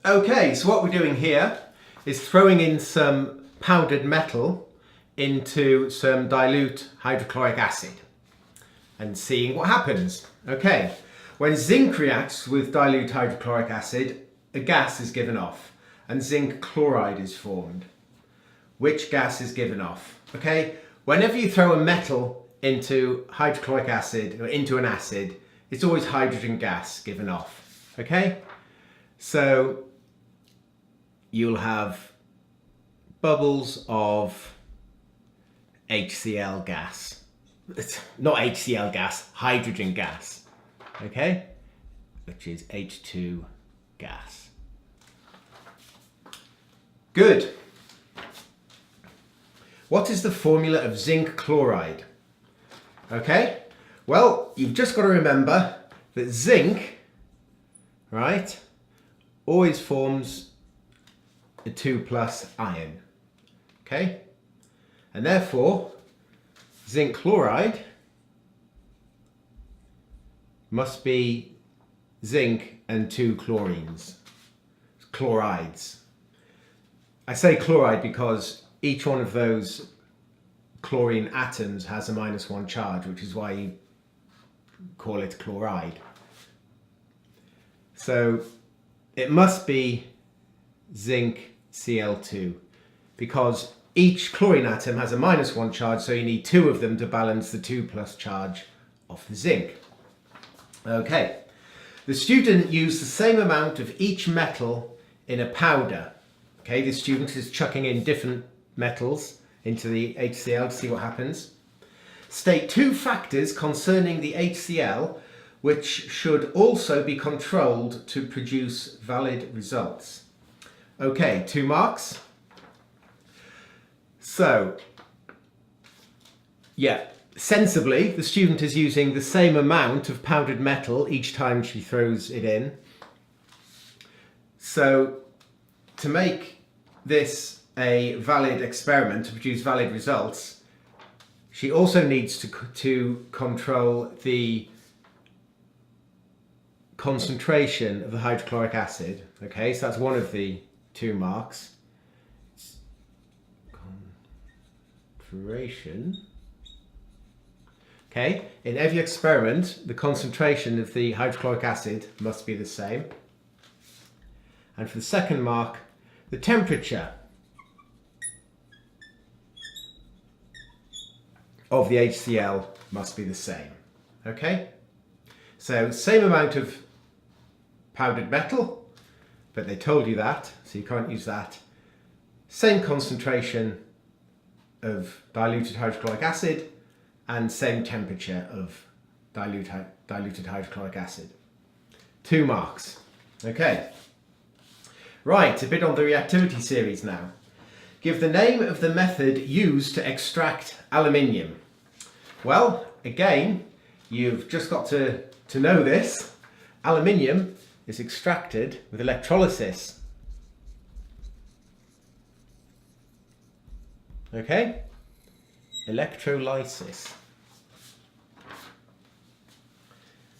Okay, so what we're doing here is throwing in some powdered metal into some dilute hydrochloric acid and seeing what happens. Okay, when zinc reacts with dilute hydrochloric acid, a gas is given off and zinc chloride is formed. Which gas is given off? Okay, whenever you throw a metal into hydrochloric acid or into an acid, it's always hydrogen gas given off. Okay, so you'll have bubbles of HCl gas. It's not HCl gas, hydrogen gas. Okay, which is H2 gas. Good. What is the formula of zinc chloride? Okay, well, you've just got to remember that zinc, right, always forms a 2+ ion. Okay, and therefore zinc chloride must be zinc and 2 chlorines, chlorides. I say chloride because each one of those chlorine atoms has a -1 charge, which is why you call it chloride. So it must be zinc Cl2 because each chlorine atom has a -1 charge, so you need 2 of them to balance the 2+ charge of the zinc. Okay, the student used the same amount of each metal in a powder. Okay, the student is chucking in different metals into the HCl to see what happens. State 2 factors concerning the HCl which should also be controlled to produce valid results. Okay, 2 marks. So, yeah, sensibly the student is using the same amount of powdered metal each time she throws it in. So, to make this a valid experiment, to produce valid results, she also needs to control the concentration of the hydrochloric acid. Okay, so that's one of the 2 marks. Concentration. Okay, in every experiment, the concentration of the hydrochloric acid must be the same. And for the second mark, the temperature of the HCl must be the same. Okay, so same amount of powdered metal, but they told you that, so you can't use that. Same concentration of diluted hydrochloric acid and same temperature of diluted hydrochloric acid. 2 marks. Okay. Right, a bit on the reactivity series now. Give the name of the method used to extract aluminium. Well, again, you've just got to know this. Aluminium is extracted with electrolysis. Okay? Electrolysis.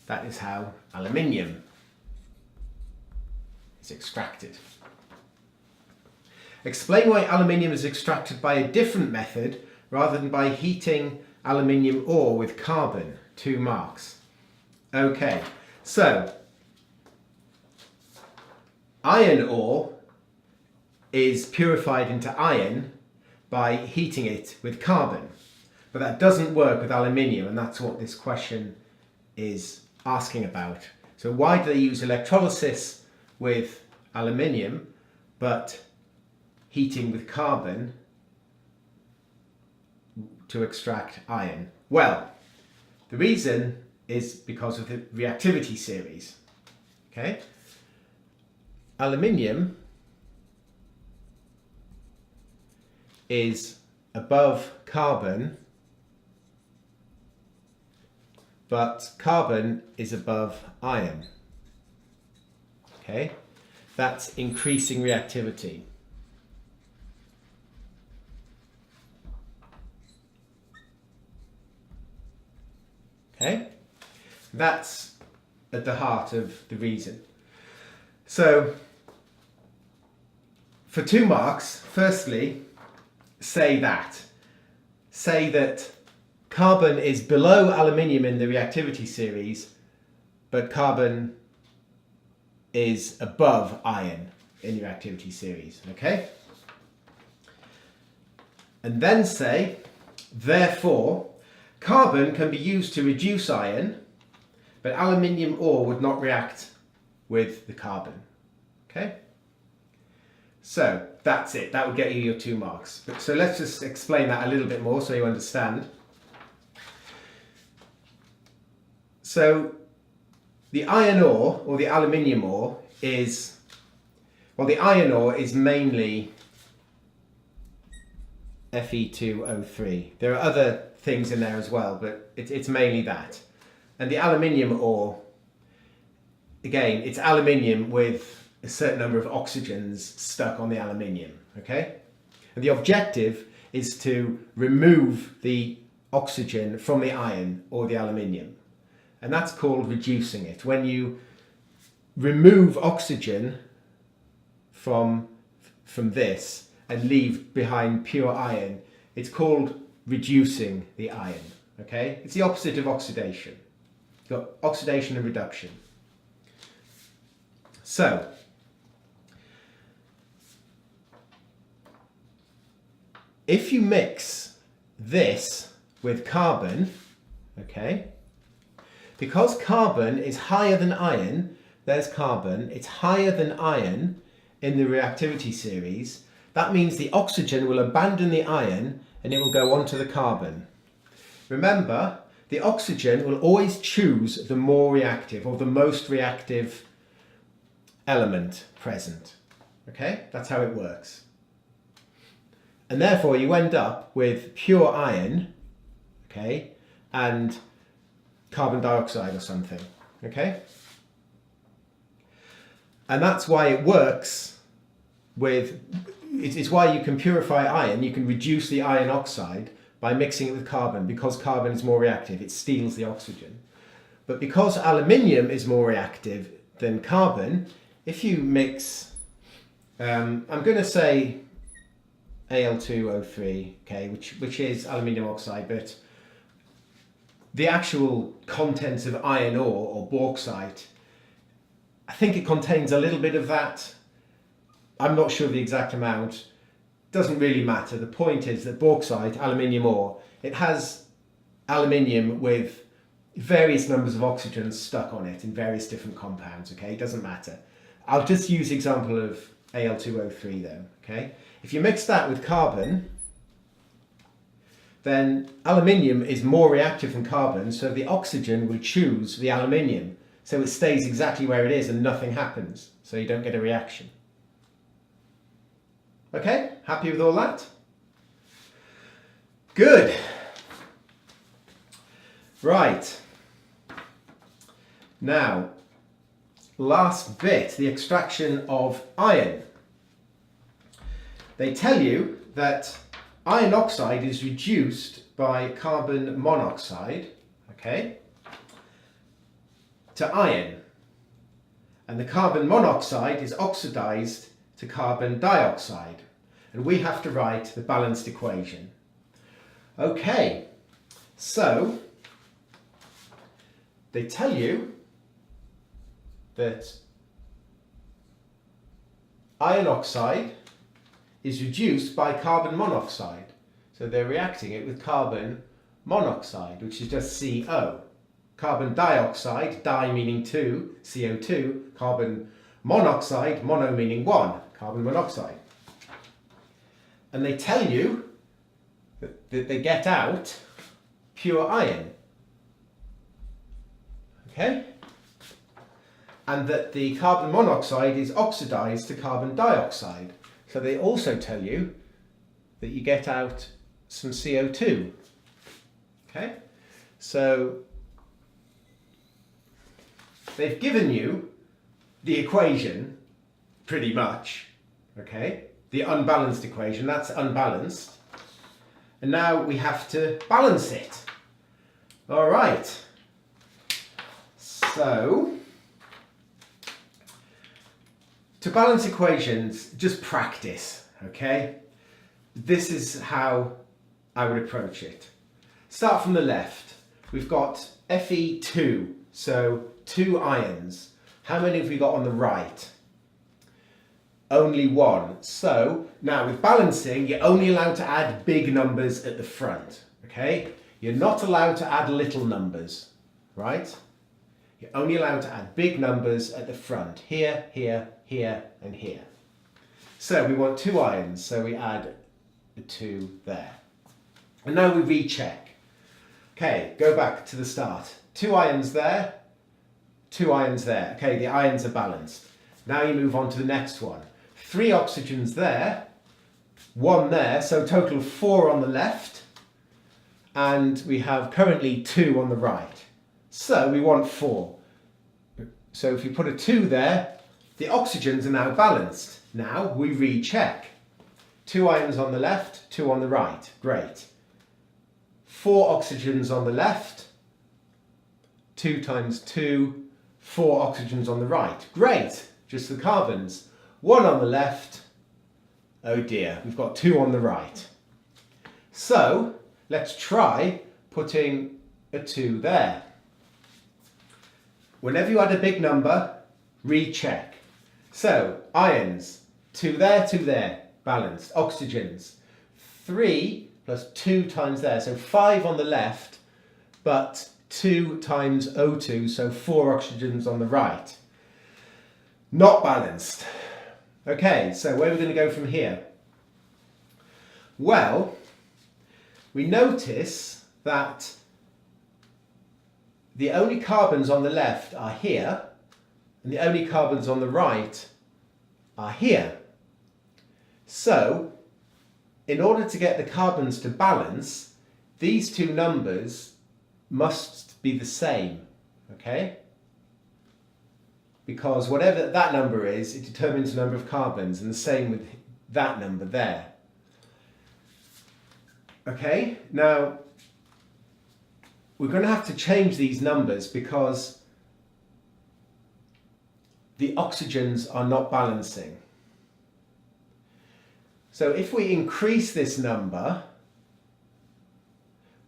That is how aluminium is extracted. Explain why aluminium is extracted by a different method rather than by heating aluminium ore with carbon. 2 marks. Okay, so iron ore is purified into iron by heating it with carbon, but that doesn't work with aluminium, and that's what this question is asking about. So why do they use electrolysis with aluminium but heating with carbon to extract iron? Well, the reason is because of the reactivity series. Okay, aluminium is above carbon, but carbon is above iron. Okay, that's increasing reactivity. Okay, that's at the heart of the reason. So for 2 marks, firstly, say that carbon is below aluminium in the reactivity series, but carbon is above iron in the reactivity series, okay? And then say, therefore, carbon can be used to reduce iron, but aluminium ore would not react with the carbon, okay? So that's it, that would get you your 2 marks. So let's just explain that a little bit more so you understand. So the iron ore, or the aluminium ore, is, well, the iron ore is mainly Fe2O3. There are other things in there as well, but it's mainly that. And the aluminium ore, again, it's aluminium with a certain number of oxygens stuck on the aluminium, okay? And the objective is to remove the oxygen from the iron or the aluminium. And that's called reducing it. When you remove oxygen from this and leave behind pure iron, it's called reducing the iron, okay? It's the opposite of oxidation. You've got oxidation and reduction. So, if you mix this with carbon, okay, because carbon is higher than iron, there's carbon, it's higher than iron in the reactivity series, that means the oxygen will abandon the iron and it will go onto the carbon. Remember, the oxygen will always choose the more reactive or the most reactive element present. Okay, that's how it works. And therefore you end up with pure iron, okay, and carbon dioxide or something, okay? And that's why it works with, it's why you can purify iron, you can reduce the iron oxide by mixing it with carbon, because carbon is more reactive, it steals the oxygen. But because aluminium is more reactive than carbon, if you mix, I'm going to say Al2O3, okay, which is aluminium oxide, but the actual contents of iron ore or bauxite, I think it contains a little bit of that. I'm not sure of the exact amount. Doesn't really matter. The point is that bauxite, aluminium ore, it has aluminium with various numbers of oxygens stuck on it in various different compounds, okay? It doesn't matter. I'll just use the example of Al2O3 though, okay? If you mix that with carbon, then aluminium is more reactive than carbon, so the oxygen will choose the aluminium. So it stays exactly where it is and nothing happens, so you don't get a reaction. Okay, happy with all that? Good. Right. Now, last bit, the extraction of iron. They tell you that iron oxide is reduced by carbon monoxide, okay, to iron. And the carbon monoxide is oxidized to carbon dioxide. And we have to write the balanced equation. Okay, so they tell you that iron oxide is reduced by carbon monoxide. So they're reacting it with carbon monoxide, which is just CO. Carbon dioxide, di meaning 2, CO2, carbon monoxide, mono meaning 1, carbon monoxide. And they tell you that they get out pure iron. Okay? And that the carbon monoxide is oxidized to carbon dioxide. So they also tell you that you get out some CO2. Okay? So they've given you the equation, pretty much, okay? The unbalanced equation, that's unbalanced. And now we have to balance it. All right. So To balance equations, just practice, okay? This is how I would approach it. Start from the left. We've got Fe2, so 2 ions. How many have we got on the right? Only 1. So now with balancing, you're only allowed to add big numbers at the front, okay? You're not allowed to add little numbers, right? You're only allowed to add big numbers at the front, here, here, here, and here. So we want 2 ions, so we add the 2 there. And now we recheck. Okay, go back to the start. 2 ions there, 2 ions there. Okay, the ions are balanced. Now you move on to the next one. 3 oxygens there, 1 there, so total 4 on the left, and we have currently 2 on the right. So we want 4. So if you put a 2 there, the oxygens are now balanced. Now we recheck. 2 ions on the left, 2 on the right. Great. 4 oxygens on the left, 2 times 2, 4 oxygens on the right. Great, just the carbons. 1 on the left, oh dear, we've got 2 on the right. So let's try putting a 2 there. Whenever you add a big number, recheck. So ions, 2 there, balanced. Oxygens, 3 plus 2 times there, so 5 on the left, but 2 times O2, so 4 oxygens on the right. Not balanced. Okay, so where are we going to go from here? Well, we notice that the only carbons on the left are here, and the only carbons on the right are here. So, in order to get the carbons to balance, these two numbers must be the same, okay? Because whatever that number is, it determines the number of carbons, and the same with that number there. Okay, now we're going to have to change these numbers because the oxygens are not balancing. So if we increase this number,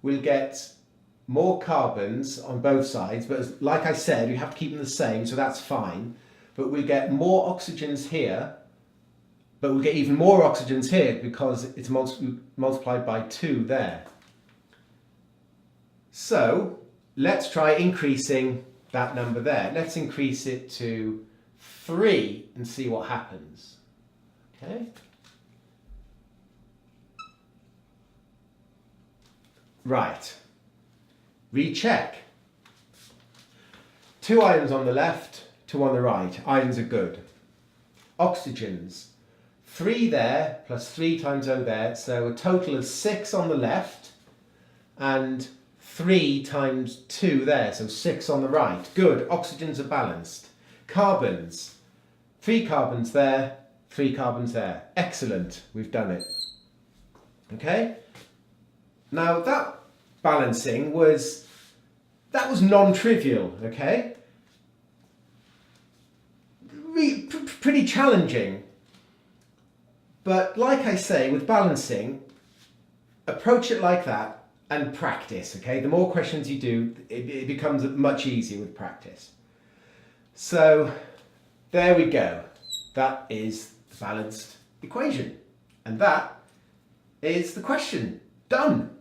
we'll get more carbons on both sides, but like I said, we have to keep them the same, so that's fine. But we'll get more oxygens here, but we'll get even more oxygens here because it's multiplied by 2 there. So let's try increasing that number there. Let's increase it to 3 and see what happens. Okay. Right. Recheck. 2 ions on the left, 2 on the right. Ions are good. Oxygens. 3 there plus 3 times O there, so a total of 6 on the left and 3 times 2 there, so 6 on the right. Good, oxygens are balanced. Carbons. 3 carbons there, 3 carbons there. Excellent, we've done it. Okay? Now that balancing was non-trivial, okay? Pretty challenging. But like I say, with balancing, approach it like that and practice, okay? The more questions you do, it becomes much easier with practice. So there we go. That is the balanced equation. And that is the question. Done.